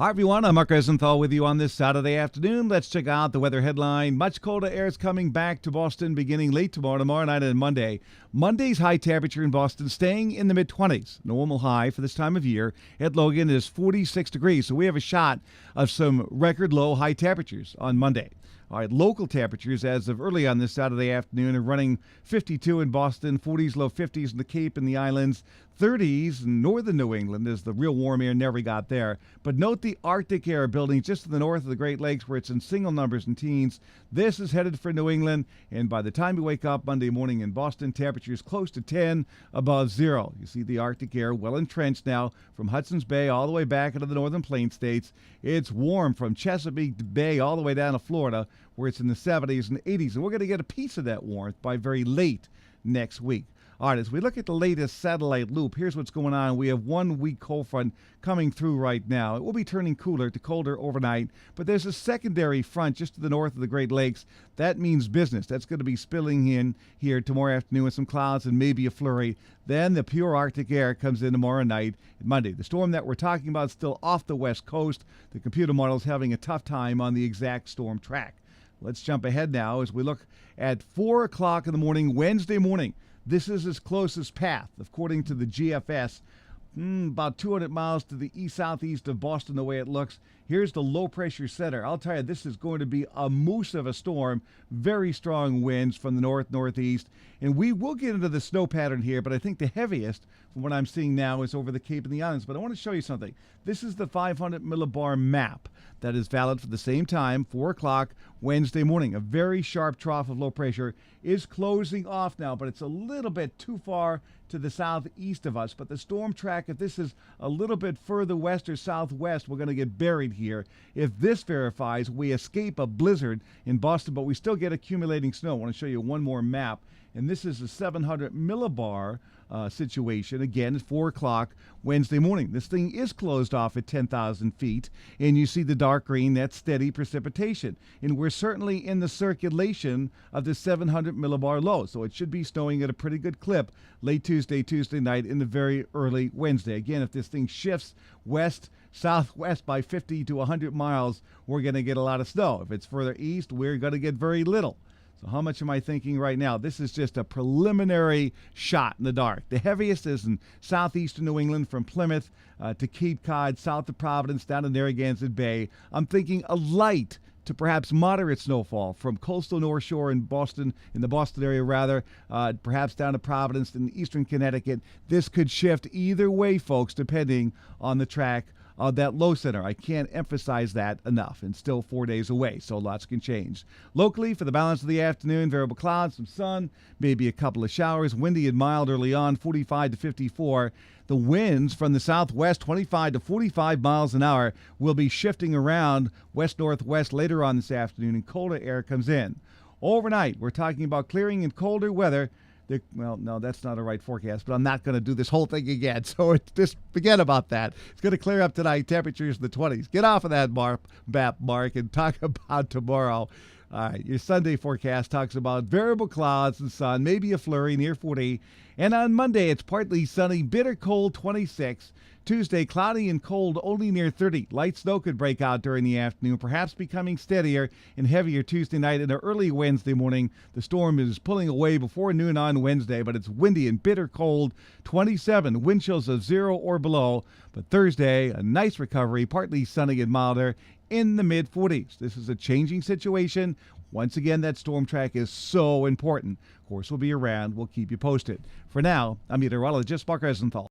Hi, everyone. I'm Mark Rosenthal with you on this Saturday afternoon. Let's check out the weather headline. Much colder air is coming back to Boston beginning late tomorrow night and Monday. Monday's high temperature in Boston staying in the mid-20s. Normal high for this time of year at Logan is 46 degrees. So we have a shot of some record low high temperatures on Monday. All right, local temperatures as of early on this Saturday afternoon are running 52 in Boston, 40s, low 50s in the Cape and the Islands, 30s in northern New England as the real warm air never got there. But note the Arctic air building just to the north of the Great Lakes where it's in single numbers and teens. This is headed for New England, and by the time you wake up Monday morning in Boston, temperatures close to 10 above zero. You see the Arctic air well entrenched now from Hudson's Bay all the way back into the northern plain states. It's warm from Chesapeake Bay all the way down to Florida, where it's in the 70s and 80s. And we're going to get a piece of that warmth by very late next week. All right, as we look at the latest satellite loop, here's what's going on. We have 1 weak cold front coming through right now. It will be turning cooler to colder overnight, but there's a secondary front just to the north of the Great Lakes. That means business. That's going to be spilling in here tomorrow afternoon with some clouds and maybe a flurry. Then the pure Arctic air comes in tomorrow night and Monday. The storm that we're talking about is still off the west coast. The computer model is having a tough time on the exact storm track. Let's jump ahead now as we look at 4 o'clock in the morning, Wednesday morning. This is its closest path, according to the GFS, about 200 miles to the east-southeast of Boston, the way it looks. Here's the low-pressure center. I'll tell you, this is going to be a moose of a storm, very strong winds from the north-northeast. And we will get into the snow pattern here, but I think the heaviest, from what I'm seeing now, is over the Cape and the Islands. But I want to show you something. This is the 500 millibar map that is valid for the same time, 4 o'clock Wednesday morning. A very sharp trough of low pressure is closing off now, but it's a little bit too far to the southeast of us. But the storm track, if this is a little bit further west or southwest, we're going to get buried here. If this verifies, we escape a blizzard in Boston, but we still get accumulating snow. I want to show you one more map. And this is a 700 millibar situation, again, at 4 o'clock Wednesday morning. This thing is closed off at 10,000 feet, and you see the dark green, that's steady precipitation. And we're certainly in the circulation of the 700 millibar low, so it should be snowing at a pretty good clip late Tuesday night, in the very early Wednesday. Again, if this thing shifts west, southwest by 50 to 100 miles, we're going to get a lot of snow. If it's further east, we're going to get very little. So how much am I thinking right now? This is just a preliminary shot in the dark. The heaviest is in southeastern New England from Plymouth to Cape Cod, south of Providence, down to Narragansett Bay. I'm thinking a light to perhaps moderate snowfall from coastal North Shore in Boston, in the Boston area rather, perhaps down to Providence in eastern Connecticut. This could shift either way, folks, depending on the track of that low center. I can't emphasize that enough, and still 4 days away, so lots can change. Locally, for the balance of the afternoon, variable clouds, some sun, maybe a couple of showers, windy and mild early on, 45 to 54. The winds from the southwest, 25 to 45 miles an hour, will be shifting around west-northwest later on this afternoon, and colder air comes in. Overnight, we're talking about clearing and colder weather. Well, no, that's not a right forecast, but I'm not going to do this whole thing again, so just forget about that. It's going to clear up tonight, temperatures in the 20s. Get off of that map, Mark, and talk about tomorrow. All right, your Sunday forecast talks about variable clouds and sun, maybe a flurry near 40. And on Monday, it's partly sunny, bitter cold, 26. Tuesday, cloudy and cold, only near 30. Light snow could break out during the afternoon, perhaps becoming steadier and heavier Tuesday night and early Wednesday morning. The storm is pulling away before noon on Wednesday, but it's windy and bitter cold, 27. Wind chills of 0 or below. But Thursday, a nice recovery, partly sunny and milder in the mid-40s. This is a changing situation. Once again, that storm track is so important. Of course, we'll be around. We'll keep you posted. For now, I'm meteorologist Mark Rosenthal.